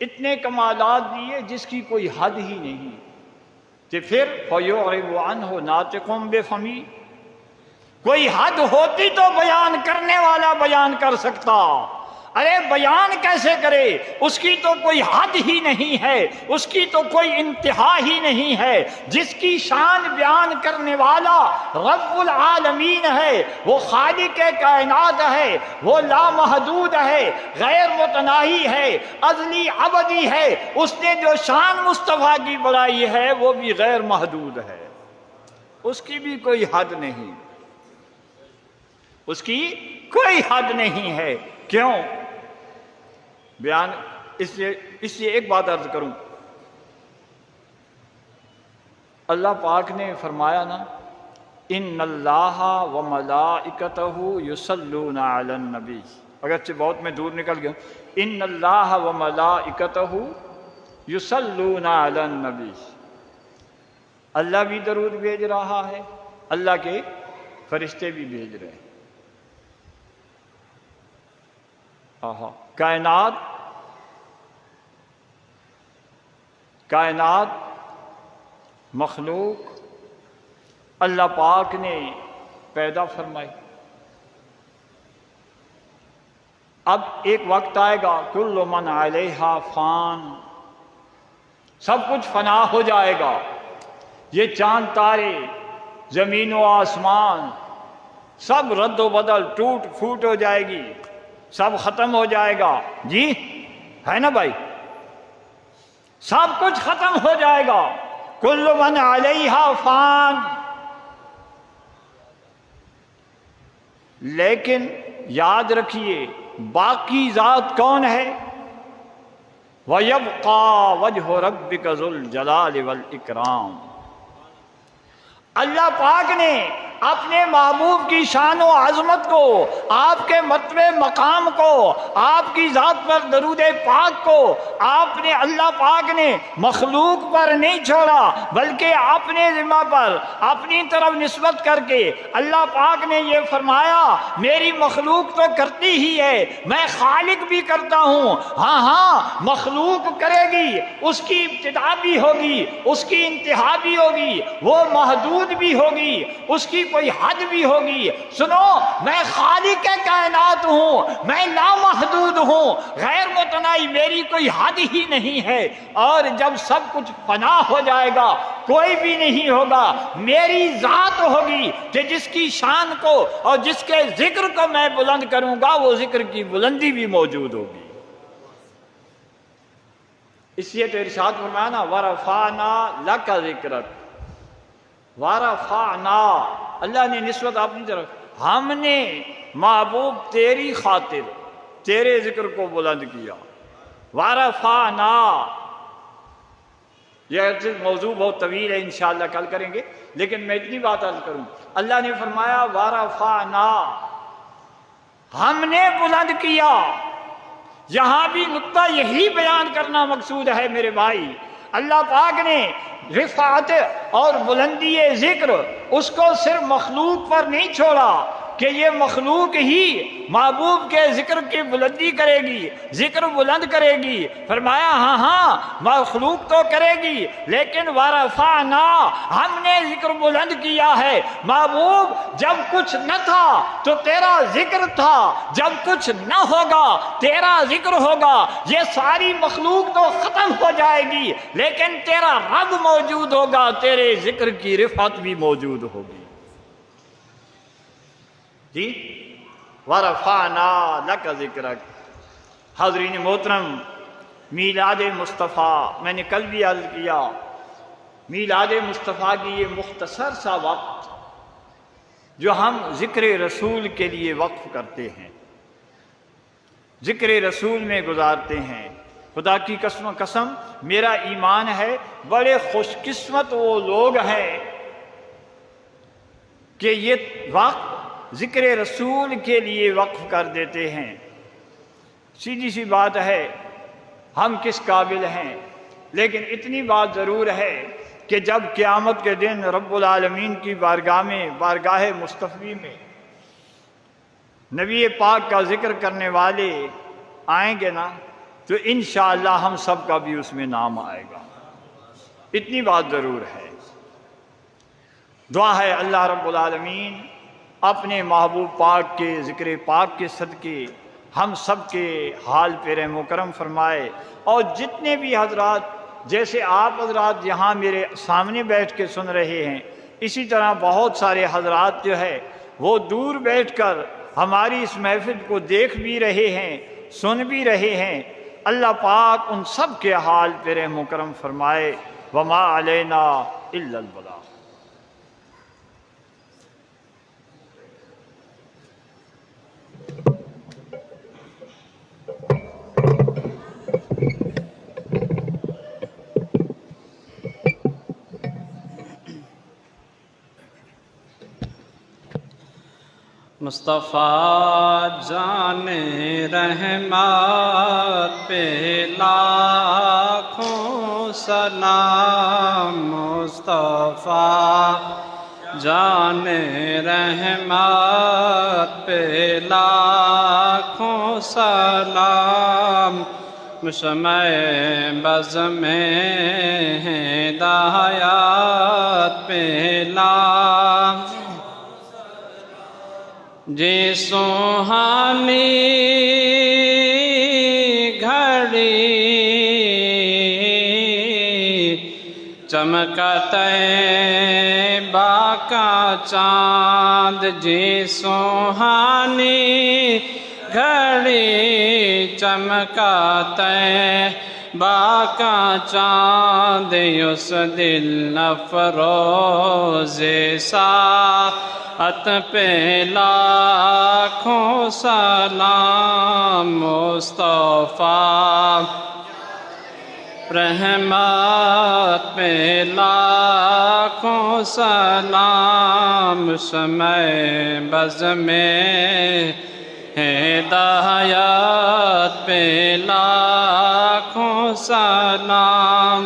اتنے کمالات دیے جس کی کوئی حد ہی نہیں۔ کہ پھر فَيُعْرِضُ عَنْهُ نَاطِقٌ بِفَمِهِ، کوئی حد ہوتی تو بیان کرنے والا بیان کر سکتا، ارے بیان کیسے کرے؟ اس کی تو کوئی حد ہی نہیں ہے، اس کی تو کوئی انتہا ہی نہیں ہے۔ جس کی شان بیان کرنے والا رب العالمین ہے، وہ خالق کائنات ہے، وہ لامحدود ہے، غیر متناہی ہے، ازلی ابدی ہے۔ اس نے جو شان مصطفیٰ کی بڑھائی ہے وہ بھی غیر محدود ہے، اس کی بھی کوئی حد نہیں، اس کی کوئی حد نہیں ہے۔ کیوں بیان؟ اس لیے ایک بات عرض کروں، اللہ پاک نے فرمایا نا، ان اللہ و ملائکتہ یصلون علی النبی، اگرچہ بہت میں دور نکل گیا، ان اللہ و ملائکتہ یصلون علی النبی، اللہ بھی درود بھیج رہا ہے، اللہ کے فرشتے بھی بھیج رہے ہیں۔ کائنات مخلوق اللہ پاک نے پیدا فرمائی۔ اب ایک وقت آئے گا، کل من علیہا فان، سب کچھ فنا ہو جائے گا، یہ چاند تارے، زمین و آسمان، سب رد و بدل، ٹوٹ پھوٹ ہو جائے گی، سب ختم ہو جائے گا۔ جی ہے نا بھائی؟ سب کچھ ختم ہو جائے گا، کل من علیہا فان۔ لیکن یاد رکھیے باقی ذات کون ہے؟ وَيَبْقَى وَجْهُ رَبِّكَ ذُو الْجَلَالِ وَالْإِكْرَامِ۔ اللہ پاک نے اپنے محبوب کی شان و عظمت کو، آپ کے مرتبہ مقام کو، آپ کی ذات پر درود پاک کو آپ نے، اللہ پاک نے مخلوق پر نہیں چھوڑا، بلکہ اپنے ذمہ پر اپنی طرف نسبت کر کے اللہ پاک نے یہ فرمایا، میری مخلوق تو کرتی ہی ہے، میں خالق بھی کرتا ہوں۔ ہاں مخلوق کرے گی، اس کی ابتدا بھی ہوگی، اس کی انتہا بھی ہوگی، وہ محدود بھی ہوگی، اس کی کوئی حد بھی ہوگی۔ سنو، میں خالق کائنات ہوں، میں لامحدود ہوں، غیر متناہی، میری کوئی حد ہی نہیں ہے۔ اور جب سب کچھ فنا ہو جائے گا، کوئی بھی نہیں ہوگا، میری ذات ہوگی کہ جس کی شان کو اور جس کے ذکر کو میں بلند کروں گا، وہ ذکر کی بلندی بھی موجود ہوگی۔ اس لیے تو ارشاد فرمایا نا، وَرَفَعْنَا لَكَ ذِكْرَكَ، وَرَفَعْنَا، اللہ نے نسبت اپنی طرف، ہم نے محبوب تیری خاطر تیرے ذکر کو بلند کیا۔ وَرَفَعْنَا، یہ موضوع بہت طویل ہے، انشاءاللہ کل کریں گے، لیکن میں اتنی بات عرض کروں، اللہ نے فرمایا وَرَفَعْنَا، ہم نے بلند کیا۔ یہاں بھی نقطہ یہی بیان کرنا مقصود ہے میرے بھائی، اللہ پاک نے رفعت اور بلندی ذکر اس کو صرف مخلوق پر نہیں چھوڑا کہ یہ مخلوق ہی محبوب کے ذکر کی بلندی کرے گی، ذکر بلند کرے گی۔ فرمایا ہاں مخلوق تو کرے گی، لیکن ورفعنا، ہم نے ذکر بلند کیا ہے۔ محبوب جب کچھ نہ تھا تو تیرا ذکر تھا، جب کچھ نہ ہوگا تیرا ذکر ہوگا۔ یہ ساری مخلوق تو ختم ہو جائے گی، لیکن تیرا رب موجود ہوگا، تیرے ذکر کی رفعت بھی موجود ہوگی۔ جی وَرَفَعْنَا لَكَ ذِكْرَكَ۔ حاضرین محترم، میلاد مصطفیٰ، میں نے کل بھی عرض کیا، میلاد مصطفیٰ کی یہ مختصر سا وقت جو ہم ذکر رسول کے لیے وقف کرتے ہیں، ذکر رسول میں گزارتے ہیں، خدا کی قسم میرا ایمان ہے بڑے خوش قسمت وہ لوگ ہیں کہ یہ وقت ذکر رسول کے لیے وقف کر دیتے ہیں۔ سیدھی سی بات ہے، ہم کس قابل ہیں، لیکن اتنی بات ضرور ہے کہ جب قیامت کے دن رب العالمین کی بارگاہ میں، بارگاہ مصطفی میں نبی پاک کا ذکر کرنے والے آئیں گے نا، تو انشاءاللہ ہم سب کا بھی اس میں نام آئے گا، اتنی بات ضرور ہے۔ دعا ہے اللہ رب العالمین اپنے محبوب پاک کے ذکر پاک کے صدقے ہم سب کے حال پہ رحم و کرم فرمائے، اور جتنے بھی حضرات جیسے آپ حضرات یہاں میرے سامنے بیٹھ کے سن رہے ہیں، اسی طرح بہت سارے حضرات جو ہے وہ دور بیٹھ کر ہماری اس محفل کو دیکھ بھی رہے ہیں، سن بھی رہے ہیں۔ اللہ پاک ان سب کے حال پہ رحم و کرم فرمائے۔ وما علینا الا البلاغ۔ مصطفیٰ جان رحمت پہ لاکھوں سلام، مصطفیٰ جان رحمت پہ لاکھوں سلام، مشمع بز میں ہدایت پہ لاکھوں جی سوہانی گھڑی چمکتے باکا چاند، جی سوہانی گھڑی چمکتے باکا چاند، اس دل افروز ساعت پہ لاکھوں سلام، مصطفیٰ رحمت پہ لاکھوں سلام، شمع بز میں ہدایت پہ لاکھوں سلام۔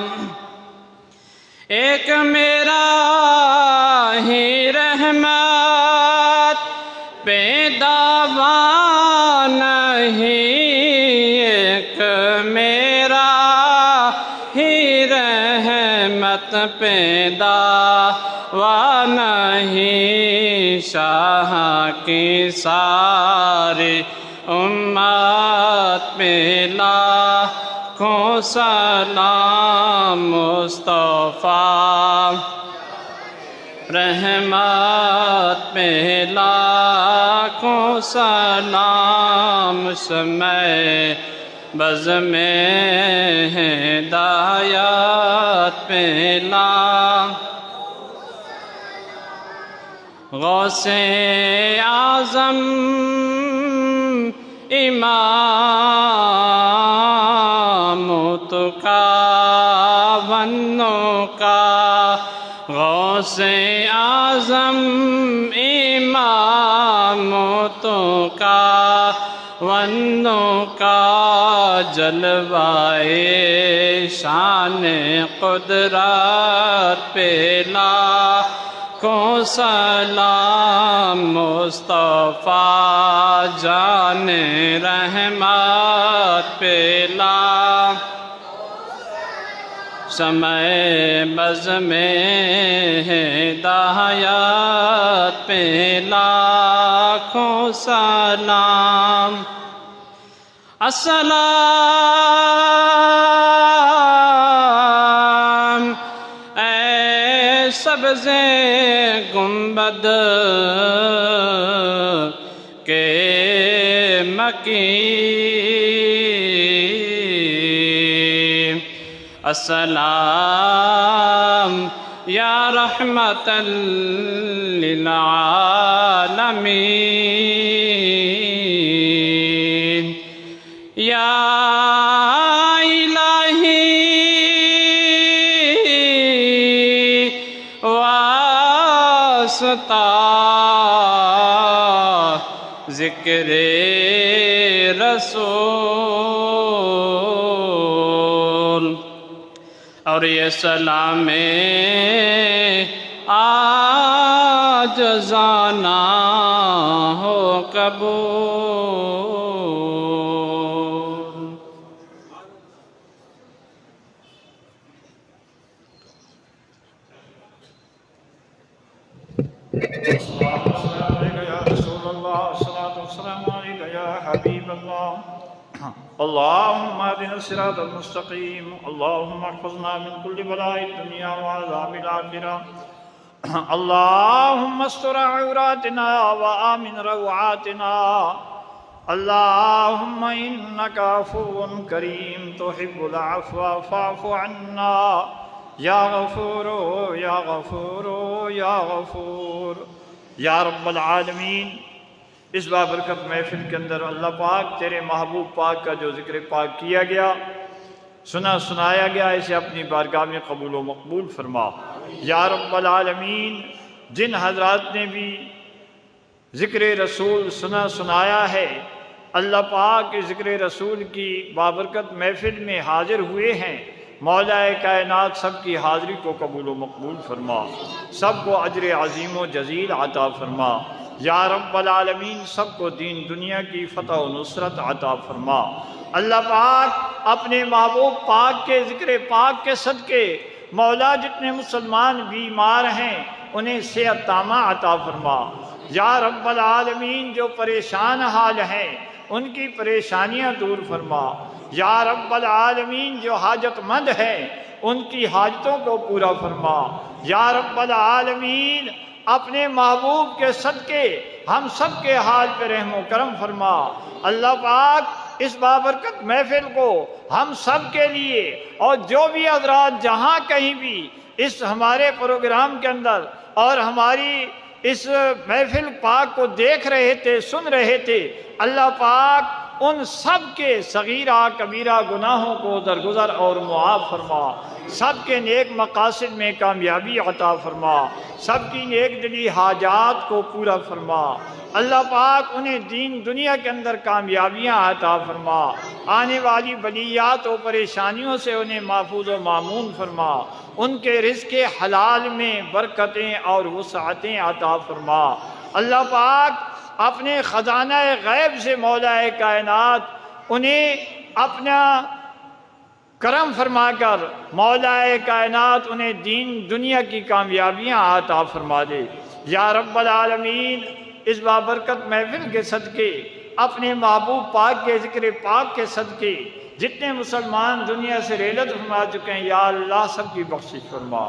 ایک میرا ہی رحمت پہ دعویٰ نہیں، ایک میرا ہی رحمت پہ دعویٰ نہیں، شاہ کی ساری امت پہ لاکھوں سلام، مصطفیٰ رحمت پہ لاکھوں سلام، شمع بز میں ہدایت پہ غوث اعظم امام تو کا ونوں کا، غوث اعظم امام تو کا ونوں کا، جلوائے شان قدرت پہ لاکھوں سلام، مصطفیٰ جان رحمت پہ شمع بز میں ہدایت پہ لاکھوں سلام۔ السلام اے سبز گنبد کے مکی، السلام یا رحمت للعالمین، یا الہی واسطہ ذکر رسول، اور یہ سلام عاجزانہ ہو قبول۔ السلام علیکم یا رسول اللہ، الصلاۃ والسلام علیکم یا حبیب اللہ، اللهم اهدنا الصراط المستقيم اللهم احفظنا من كل بلاء الدنيا وعذاب الآخرة اللهم استر عوراتنا وآمن روعاتنا اللهم إنك عفو كريم تحب العفو فاعف عنا یا غفور یا غفور یا غفور یا رب العالمین۔ اس بابرکت محفل کے اندر اللہ پاک تیرے محبوب پاک کا جو ذکر پاک کیا گیا، سنایا گیا، اسے اپنی بارگاہ میں قبول و مقبول فرما یا رب العالمین۔ جن حضرات نے بھی ذکر رسول سنایا ہے، اللہ پاک ذکر رسول کی بابرکت محفل میں حاضر ہوئے ہیں، مولا کائنات سب کی حاضری کو قبول و مقبول فرما، سب کو اجر عظیم و جزیل عطا فرما یا رب العالمین۔ سب کو دین دنیا کی فتح و نصرت عطا فرما۔ اللہ پاک اپنے محبوب پاک کے ذکر پاک کے صدقے مولا جتنے مسلمان بیمار ہیں انہیں صحت تامہ عطا فرما یا رب العالمین۔ جو پریشان حال ہیں ان کی پریشانیاں دور فرما یا رب العالمین۔ جو حاجت مند ہیں ان کی حاجتوں کو پورا فرما یا رب العالمین۔ اپنے محبوب کے صدقے ہم سب کے حال پہ رحم و کرم فرما۔ اللہ پاک اس بابرکت محفل کو ہم سب کے لیے اور جو بھی حضرات جہاں کہیں بھی اس ہمارے پروگرام کے اندر اور ہماری اس محفل پاک کو دیکھ رہے تھے، سن رہے تھے، اللہ پاک ان سب کے صغیرہ کبیرہ گناہوں کو درگزر اور معاف فرما، سب کے نیک مقاصد میں کامیابی عطا فرما، سب کی نیک دلی حاجات کو پورا فرما۔ اللہ پاک انہیں دین دنیا کے اندر کامیابیاں عطا فرما، آنے والی بلیات و پریشانیوں سے انہیں محفوظ و مامون فرما، ان کے رزق حلال میں برکتیں اور وسعتیں عطا فرما۔ اللہ پاک اپنے خزانہ غیب سے مولا کائنات انہیں اپنا کرم فرما کر مولا کائنات انہیں دین دنیا کی کامیابیاں عطا فرما دے یا رب العالمین۔ اس بابرکت محفل کے صدقے اپنے محبوب پاک کے ذکر پاک کے صدقے جتنے مسلمان دنیا سے رحلت فرما چکے ہیں یا اللہ سب کی بخشش فرما۔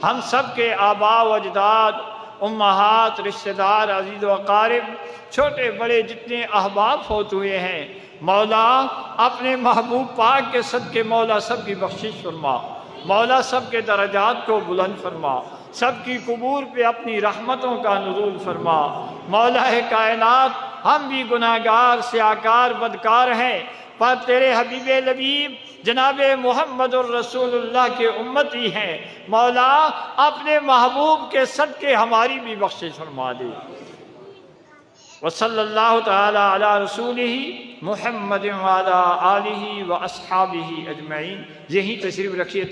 ہم سب کے آباء و اجداد، امہات، رشتہ دار، عزیز و اقارب، چھوٹے بڑے جتنے احباب فوت ہوئے ہیں مولا اپنے محبوب پاک کے صدقے مولا سب کی بخشش فرما، مولا سب کے درجات کو بلند فرما، سب کی قبور پہ اپنی رحمتوں کا نزول فرما۔ مولا کائنات ہم بھی گناہگار سیاکار بدکار ہیں، پر تیرے حبیب لبیب جناب محمد الرسول اللہ کے امتی ہیں، مولا اپنے محبوب کے صدقے ہماری بھی بخشش فرما دے۔ وصلی اللہ تعالی علی رسولہ محمد وعلی آلہ و اصحابہ اجمعین۔ یہی تشریف رکھیے۔